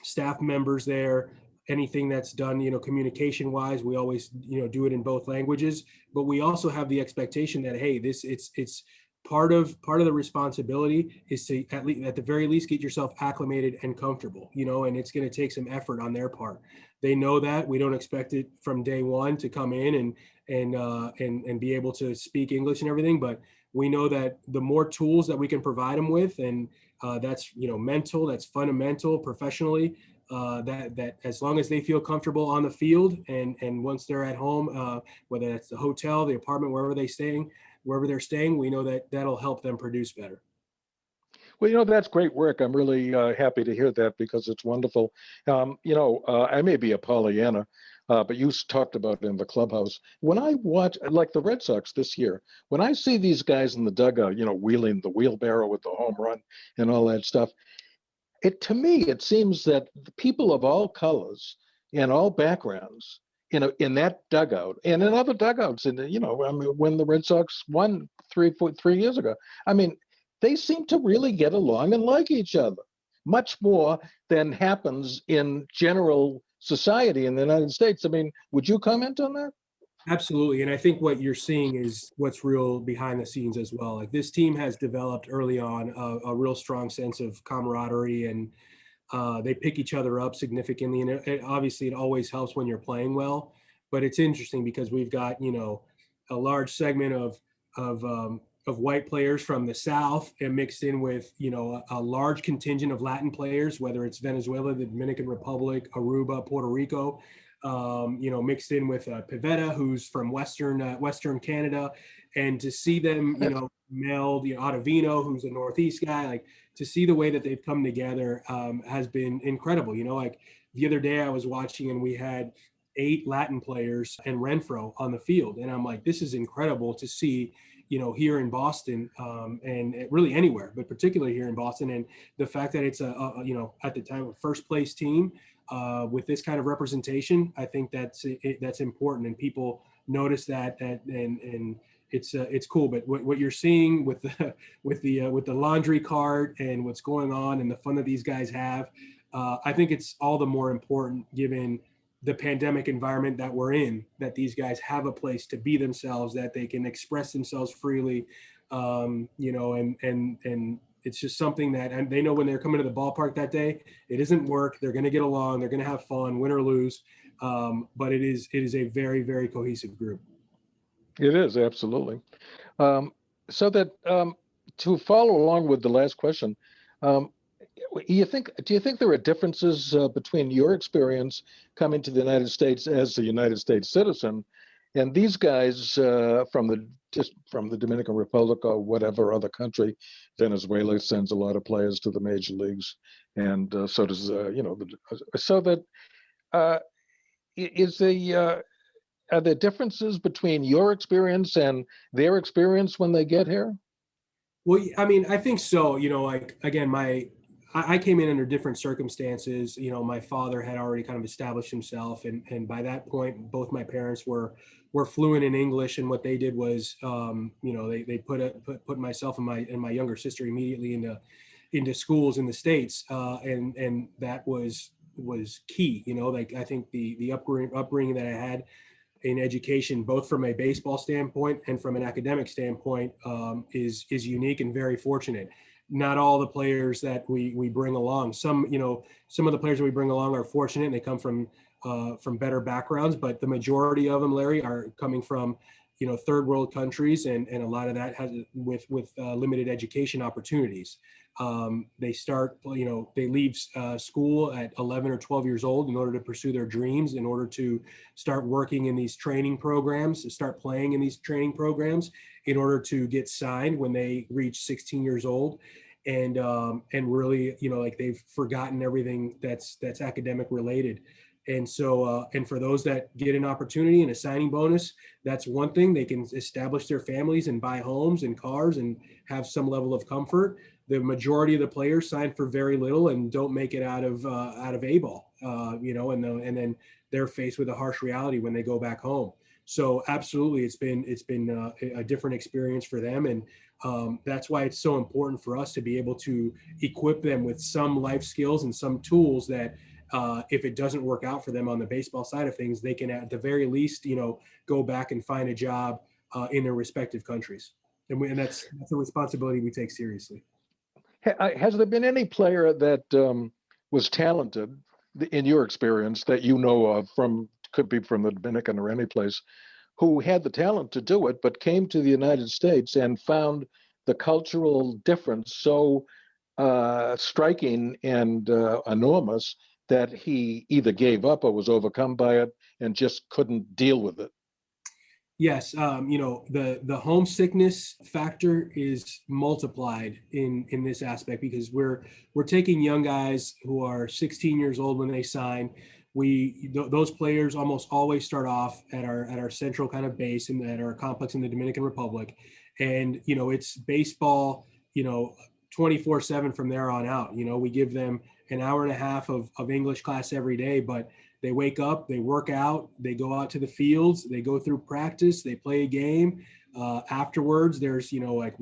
staff members there. Anything that's done, you know, communication wise, we always, you know, do it in both languages, but we also have the expectation that, hey, it's part of the responsibility is to at the very least get yourself acclimated and comfortable, you know, and it's going to take some effort on their part. They know that we don't expect it from day one to come in and be able to speak English and everything, but we know that the more tools that we can provide them with, and that's, you know, mental, that's fundamental, professionally, that as long as they feel comfortable on the field and once they're at home, whether that's the hotel, the apartment, wherever they're staying, we know that that'll help them produce better. Well, you know, that's great work. I'm really happy to hear that because it's wonderful. You know, I may be a Pollyanna, but you talked about it in the clubhouse. When I watch, like the Red Sox this year, when I see these guys in the dugout, you know, wheeling the wheelbarrow with the home run and all that stuff, to me, it seems that the people of all colors and all backgrounds in that dugout and in other dugouts, and I mean, when the Red Sox won 3 years ago, I mean, they seem to really get along and like each other much more than happens in general society in the United States. I mean, would you comment on that? Absolutely. And I think what you're seeing is what's real behind the scenes as well. Like this team has developed early on a real strong sense of camaraderie, and they pick each other up significantly. And obviously it always helps when you're playing well, but it's interesting because we've got, a large segment of white players from the South and mixed in with, a large contingent of Latin players, whether it's Venezuela, the Dominican Republic, Aruba, Puerto Rico, mixed in with Pivetta, who's from Western Canada, and to see them, meld, Ottavino, who's a Northeast guy, like to see the way that they've come together has been incredible. Like the other day I was watching and we had 8 Latin players and Renfro on the field, and I'm like, this is incredible to see, here in Boston, and really anywhere, but particularly here in Boston, and the fact that it's at the time a first place team with this kind of representation, I think that's important, and people notice that and it's cool. But what you're seeing with the laundry cart and what's going on and the fun that these guys have, I think it's all the more important given the pandemic environment that we're in, that these guys have a place to be themselves, that they can express themselves freely, and it's just something that, and they know when they're coming to the ballpark that day, it isn't work. They're going to get along. They're going to have fun, win or lose. But it is a very, very cohesive group. It is, absolutely. So that to follow along with the last question, do you think there are differences between your experience coming to the United States as a United States citizen and these guys from the Dominican Republic or whatever other country? Venezuela sends a lot of players to the major leagues, and so does so that are there differences between your experience and their experience when they get here? Well, I mean, I think so. Like again, I came in under different circumstances. My father had already kind of established himself, and by that point, both my parents were fluent in English. And what they did was, they put myself and my younger sister immediately into schools in the States, and that was key. Like I think the upbringing that I had in education, both from a baseball standpoint and from an academic standpoint, is unique and very fortunate. Not all the players that we bring along. Some of the players that we bring along are fortunate and they come from better backgrounds, but the majority of them, Larry, are coming from, third world countries, and a lot of that has with limited education opportunities. They leave school at 11 or 12 years old in order to pursue their dreams, in order to start working in these training programs, to start playing in these training programs, in order to get signed when they reach 16 years old. And really, like they've forgotten everything that's academic related. And so, and for those that get an opportunity and a signing bonus, that's one thing. They can establish their families and buy homes and cars and have some level of comfort. The majority of the players sign for very little and don't make it out of A-ball, and then they're faced with a harsh reality when they go back home. So absolutely, it's been a different experience for them, and that's why it's so important for us to be able to equip them with some life skills and some tools that, if it doesn't work out for them on the baseball side of things, they can at the very least, go back and find a job in their respective countries, and that's a responsibility we take seriously. Has there been any player that was talented, in your experience, that you know of, could be from the Dominican or any place, who had the talent to do it, but came to the United States and found the cultural difference so striking and enormous that he either gave up or was overcome by it and just couldn't deal with it? Yes, the homesickness factor is multiplied in this aspect, because we're taking young guys who are 16 years old when they sign. Those players almost always start off at our central kind of base and at our complex in the Dominican Republic, and it's baseball 24/7 from there on out. We give them an hour and a half of English class every day, but They wake up, they work out, they go out to the fields, they go through practice, they play a game. Afterwards, there's, like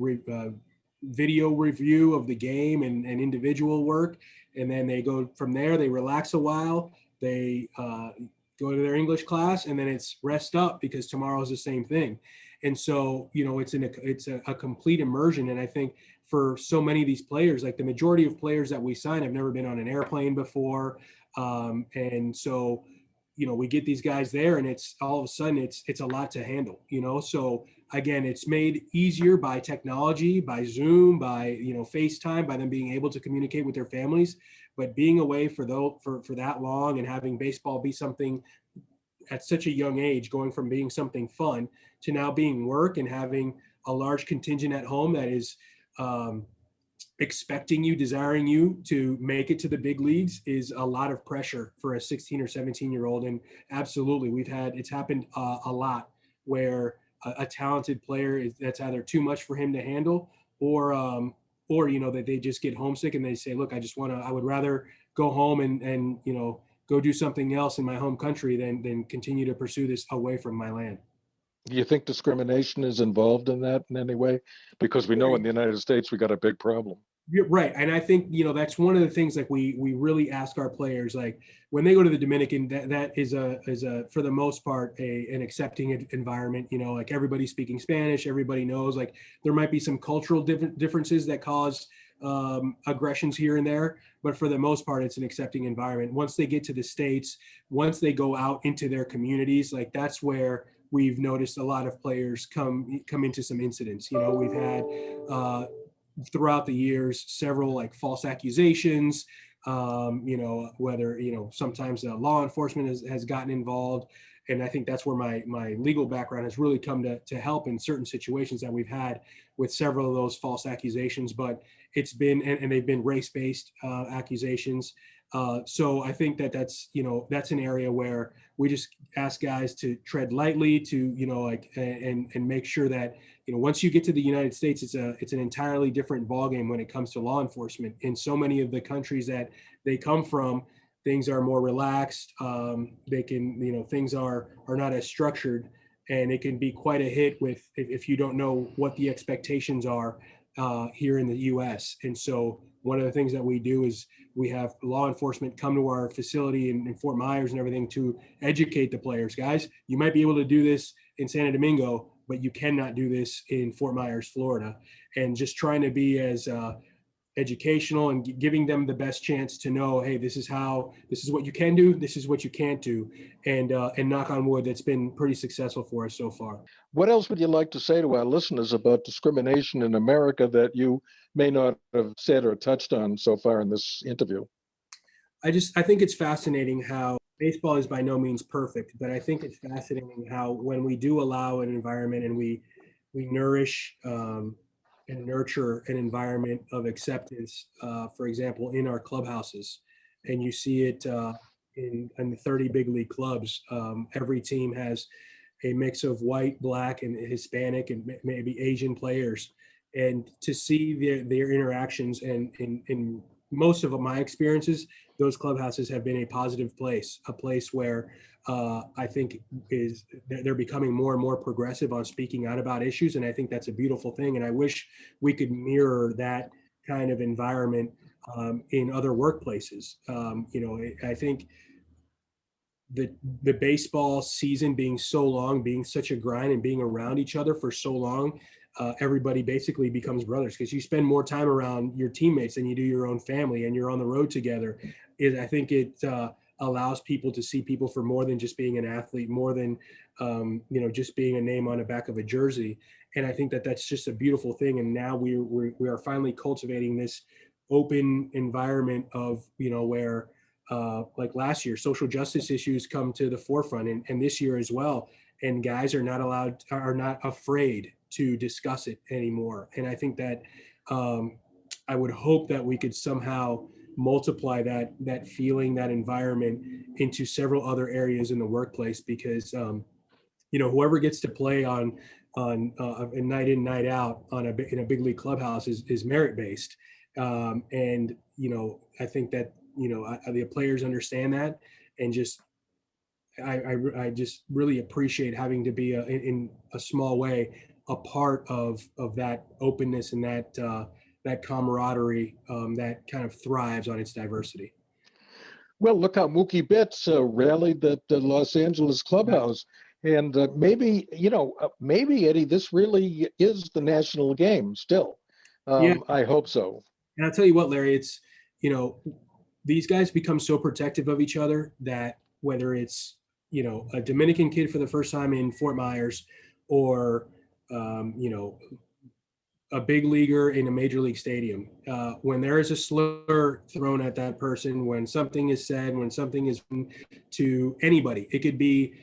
video review of the game and individual work. And then they go from there, they relax a while, they go to their English class, and then it's rest up because tomorrow's the same thing. And so, it's a complete immersion. And I think for so many of these players, like the majority of players that we sign have never been on an airplane before. And so, we get these guys there, and it's all of a sudden it's a lot to handle, So again, it's made easier by technology, by Zoom, by, FaceTime, by them being able to communicate with their families. But being away for that long and having baseball be something at such a young age, going from being something fun to now being work and having a large contingent at home that is expecting you, desiring you to make it to the big leagues is a lot of pressure for a 16 or 17-year-old. And absolutely, it's happened a lot where a talented player that's either too much for him to handle, or that they just get homesick and they say, look, I would rather go home and go do something else in my home country than continue to pursue this away from my land. Do you think discrimination is involved in that in any way? Because we know in the United States, we got a big problem. You're right. And I think, that's one of the things, like we really ask our players, like when they go to the Dominican, that is for the most part, an accepting environment, like everybody's speaking Spanish, everybody knows, like there might be some cultural differences that cause aggressions here and there, but for the most part, it's an accepting environment. Once they get to the States, once they go out into their communities, like that's where we've noticed a lot of players come into some incidents. We've had throughout the years several like false accusations, whether sometimes law enforcement has gotten involved. And I think that's where my legal background has really come to help in certain situations that we've had with several of those false accusations. But it's been, and they've been race-based accusations. So I think that's an area where we just ask guys to tread lightly, to, and make sure that, once you get to the United States, it's an entirely different ballgame when it comes to law enforcement. In so many of the countries that they come from, things are more relaxed. They can, things are not as structured, and it can be quite a hit if you don't know what the expectations are here in the U.S. And so one of the things that we do is we have law enforcement come to our facility in Fort Myers and everything to educate the players. Guys, you might be able to do this in Santo Domingo, but you cannot do this in Fort Myers, Florida. And just trying to be as educational and giving them the best chance to know, hey, this is what you can do, this is what you can't do, and knock on wood, that's been pretty successful for us so far. What else would you like to say to our listeners about discrimination in America that you may not have said or touched on so far in this interview? I think it's fascinating how baseball is by no means perfect, but I think it's fascinating how when we do allow an environment and we nourish and nurture an environment of acceptance, for example, in our clubhouses, and you see it in the 30 big league clubs. Every team has a mix of white, black, and Hispanic, and maybe Asian players. And to see their interactions, and in most of my experiences, those clubhouses have been a positive place, a place where I think they're becoming more and more progressive on speaking out about issues. And I think that's a beautiful thing. And I wish we could mirror that kind of environment in other workplaces. I think the baseball season being so long, being such a grind, and being around each other for so long, everybody basically becomes brothers, because you spend more time around your teammates than you do your own family, and you're on the road together. I think it allows people to see people for more than just being an athlete, more than just being a name on the back of a jersey. And I think that's just a beautiful thing. And now we are finally cultivating this open environment of where like last year, social justice issues come to the forefront, and this year as well. And guys are not afraid to discuss it anymore. And I think that I would hope that we could somehow multiply that feeling, that environment into several other areas in the workplace, because whoever gets to play on a night in, night out in a big league clubhouse is merit based. And I think that the players understand that, and just I just really appreciate having to be in a small way a part of that openness and that camaraderie that kind of thrives on its diversity. Well, look how Mookie Betts rallied at the Los Angeles clubhouse. And maybe, maybe, Eddie, this really is the national game still. Yeah. I hope so. And I'll tell you what, Larry, it's, these guys become so protective of each other that whether it's, a Dominican kid for the first time in Fort Myers or, a big leaguer in a major league stadium, when there is a slur thrown at that person, when something is said, when something is to anybody, it could be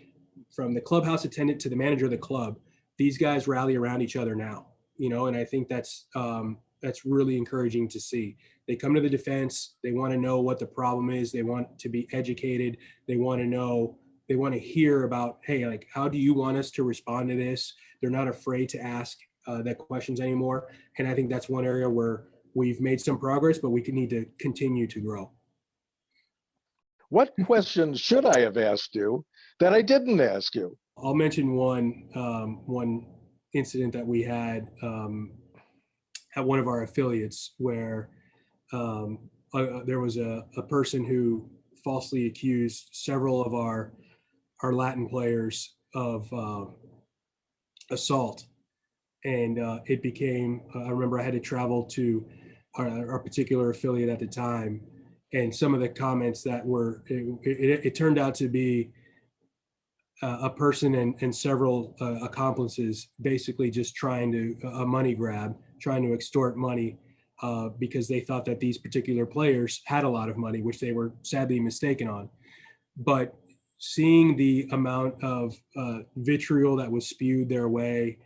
from the clubhouse attendant to the manager of the club, these guys rally around each other now, and I think that's really encouraging to see. They come to the defense. They want to know what the problem is. They want to be educated. They want to hear about, hey, like, how do you want us to respond to this? They're not afraid to ask that questions anymore. And I think that's one area where we've made some progress, but we need to continue to grow. What questions should I have asked you that I didn't ask you? I'll mention one incident that we had at one of our affiliates where there was a person who falsely accused several of our Latin players of assault. And it became, I remember I had to travel to our particular affiliate at the time. And some of the comments that were, it turned out to be a person and several accomplices basically just trying to, a money grab, trying to extort money because they thought that these particular players had a lot of money, which they were sadly mistaken on. But seeing the amount of vitriol that was spewed their way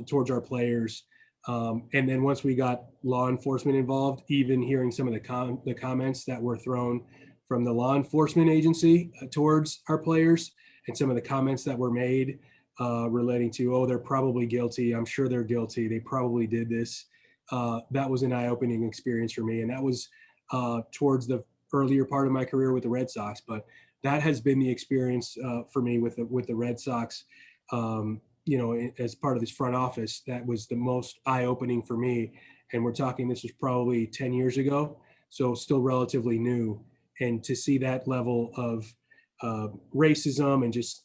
towards our players, and then once we got law enforcement involved, even hearing some of the comments that were thrown from the law enforcement agency towards our players, and some of the comments that were made relating to, oh, they're probably guilty. I'm sure they're guilty. They probably did this. That was an eye-opening experience for me. And that was towards the earlier part of my career with the Red Sox. But that has been the experience for me with the Red Sox, as part of this front office. That was the most eye-opening for me. And we're talking, this was probably 10 years ago, so still relatively new. And to see that level of racism and just,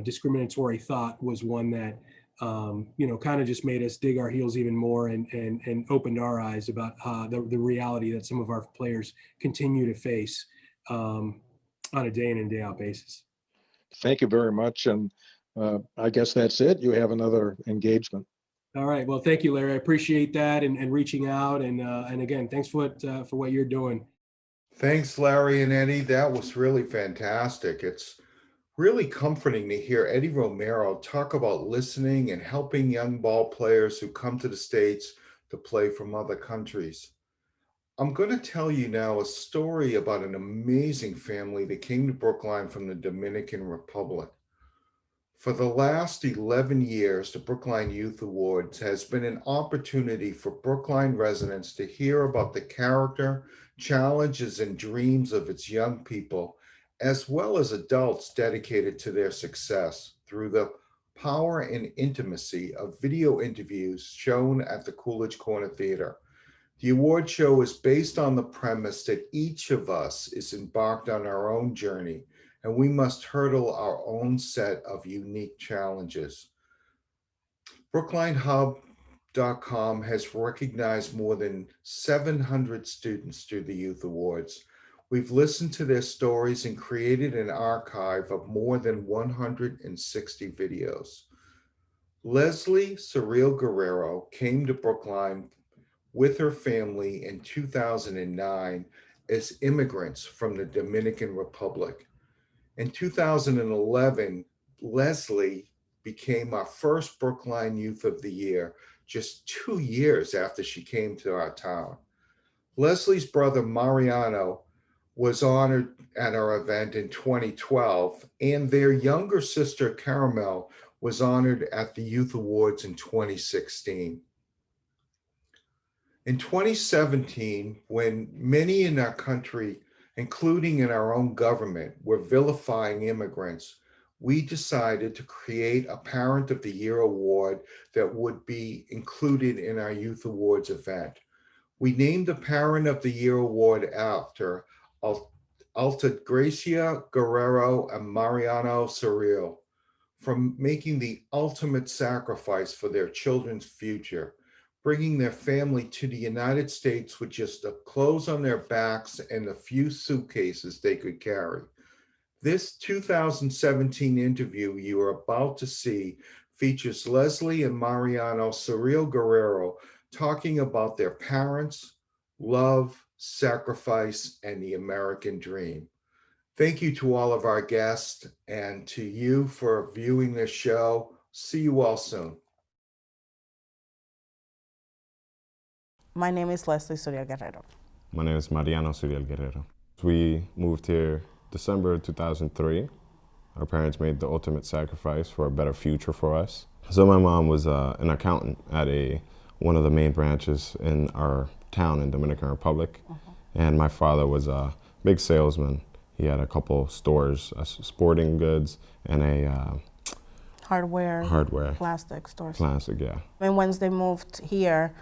discriminatory thought was one that, kind of just made us dig our heels even more and opened our eyes about the reality that some of our players continue to face on a day in and day out basis. Thank you very much. And I guess that's it. You have another engagement. All right. Well, thank you, Larry. I appreciate that and reaching out. And again, thanks for what you're doing. Thanks, Larry and Eddie. That was really fantastic. It's really comforting to hear Eddie Romero talk about listening and helping young ball players who come to the States to play from other countries. I'm going to tell you now a story about an amazing family that came to Brookline from the Dominican Republic. For the last 11 years, the Brookline Youth Awards has been an opportunity for Brookline residents to hear about the character, challenges, and dreams of its young people, as well as adults dedicated to their success through the power and intimacy of video interviews shown at the Coolidge Corner Theater. The award show is based on the premise that each of us is embarked on our own journey, and we must hurdle our own set of unique challenges. BrooklineHub.com has recognized more than 700 students through the Youth Awards. We've listened to their stories and created an archive of more than 160 videos. Leslie Surreal Guerrero came to Brookline with her family in 2009 as immigrants from the Dominican Republic. In 2011, Leslie became our first Brookline Youth of the Year, just 2 years after she came to our town. Leslie's brother Mariano was honored at our event in 2012, and their younger sister Caramel was honored at the Youth Awards in 2016. In 2017, when many in our country including in our own government, we're vilifying immigrants, we decided to create a Parent of the Year award that would be included in our Youth Awards event. We named the Parent of the Year award after Altagracia Guerrero and Mariano Surreal from making the ultimate sacrifice for their children's future, bringing their family to the United States with just the clothes on their backs and the few suitcases they could carry. This 2017 interview you are about to see features Leslie and Mariano Surreal Guerrero talking about their parents, love, sacrifice, and the American dream. Thank you to all of our guests and to you for viewing this show. See you all soon. My name is Leslie Surreal Guerrero. My name is Mariano Surreal Guerrero. We moved here December 2003. Our parents made the ultimate sacrifice for a better future for us. So my mom was an accountant at one of the main branches in our town in Dominican Republic. And my father was a big salesman. He had a couple stores, sporting goods and a Hardware, plastic stores. Plastic, yeah. And once they moved here,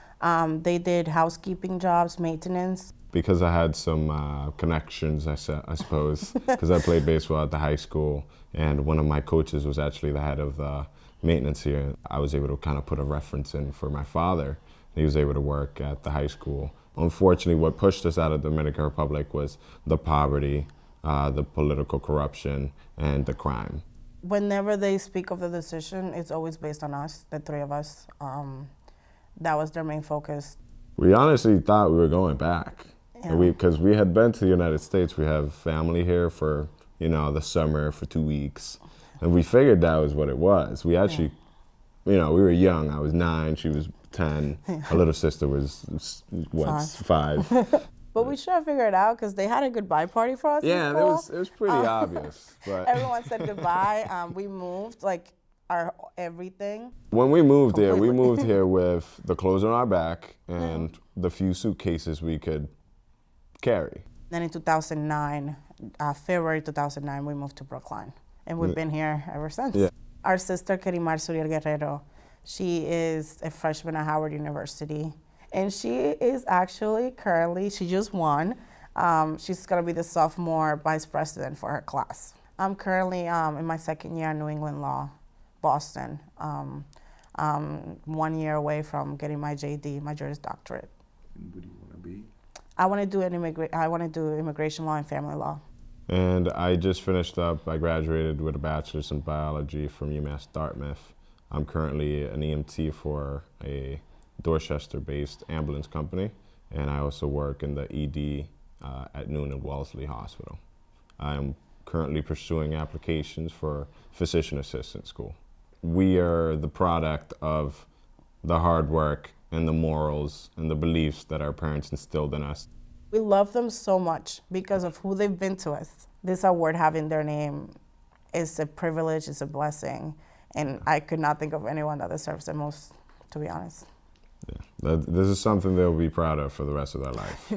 they did housekeeping jobs, maintenance. Because I had some connections, I suppose, because I played baseball at the high school, and one of my coaches was actually the head of the maintenance here. I was able to kind of put a reference in for my father. He was able to work at the high school. Unfortunately, what pushed us out of the Dominican Republic was the poverty, the political corruption, and the crime. Whenever they speak of the decision, it's always based on us, the three of us. That was their main focus. We honestly thought we were going back. Yeah. Because we had been to the United States. We have family here for, the summer for 2 weeks. And we figured that was what it was. We actually, we were young. I was 9, she was 10. Her little sister was, 5. But we should have figured it out because they had a goodbye party for us. Yeah, in it school. was pretty obvious. But Everyone said goodbye. We moved, our everything. When we moved there, we moved here with the clothes on our back and the few suitcases we could carry. Then in 2009, February 2009, we moved to Brookline. And we've been here ever since. Yeah. Our sister, Karimar Surreal Guerrero, she is a freshman at Howard University. And she is actually currently, she just won. She's gonna be the sophomore vice president for her class. I'm currently in my second year in New England Law, Boston. 1 year away from getting my JD, my Juris Doctorate. And what do you want to be? I want to do immigration law and family law. And I just finished up, I graduated with a bachelor's in biology from UMass Dartmouth. I'm currently an EMT for a Dorchester-based ambulance company, and I also work in the ED at Noonan Wellesley Hospital. I'm currently pursuing applications for physician assistant school. We are the product of the hard work and the morals and the beliefs that our parents instilled in us. We love them so much because of who they've been to us. This award having their name is a privilege, it's a blessing, and I could not think of anyone that deserves it most, to be honest. Yeah, this is something they'll be proud of for the rest of their life.